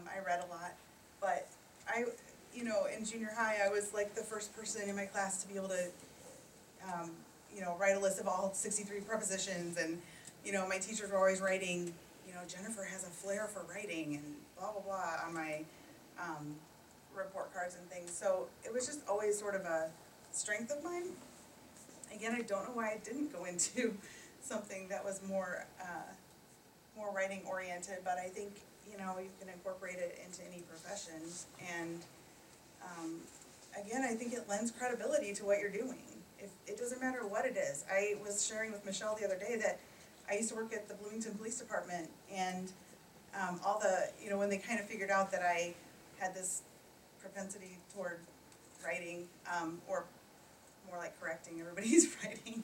I read a lot, but in junior high, I was like the first person in my class to be able to, write a list of all 63 prepositions, and, my teachers were always writing, Jennifer has a flair for writing, and blah, blah, blah, on my, report cards and things. So it was just always sort of a strength of mine. Again, I don't know why I didn't go into something that was more writing oriented, but I think, you can incorporate it into any profession. And again, I think it lends credibility to what you're doing. It doesn't matter what it is. I was sharing with Michelle the other day that I used to work at the Bloomington Police Department, and all the, when they kind of figured out that I had this propensity toward writing, or more like correcting everybody's writing,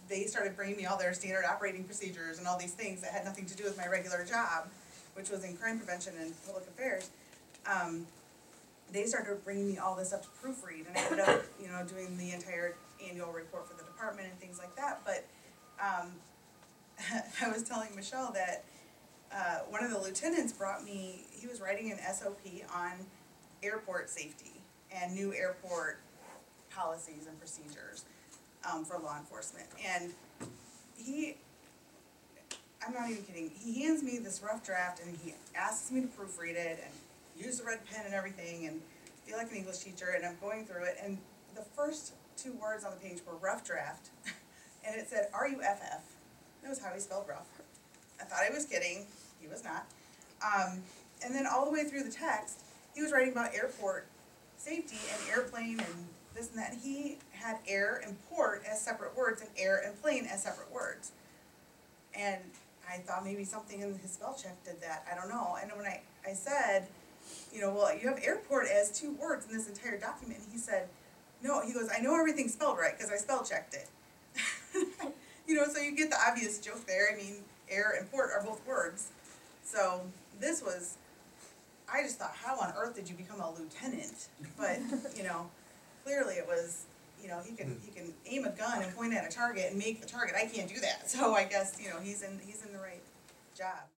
they started bringing me all their standard operating procedures and all these things that had nothing to do with my regular job, which was in crime prevention and public affairs. They started bringing me all this stuff to proofread, and I ended up, doing the entire annual report for the department and things like that. But I was telling Michelle that one of the lieutenants brought me, he was writing an SOP on airport safety and new airport policies and procedures for law enforcement. And I'm not even kidding, he hands me this rough draft and he asks me to proofread it and use the red pen and everything and feel like an English teacher, and I'm going through it, and the first 2 words on the page were rough draft, and it said RUFF. That was how he spelled rough. I thought he was kidding. He was not. And then all the way through the text, he was writing about airport safety and airplane and this and that. And he had air and port as separate words and air and plane as separate words. And I thought maybe something in his spell check did that. I don't know. And when I said, well, you have airport as 2 words in this entire document, and he said, no, he goes, I know everything's spelled right because I spell checked it. So you get the obvious joke there. I mean, air and port are both words. So this was, I just thought, how on earth did you become a lieutenant? But, clearly it was, he can aim a gun and point at a target and make the target. I can't do that. So I guess, he's in the right job.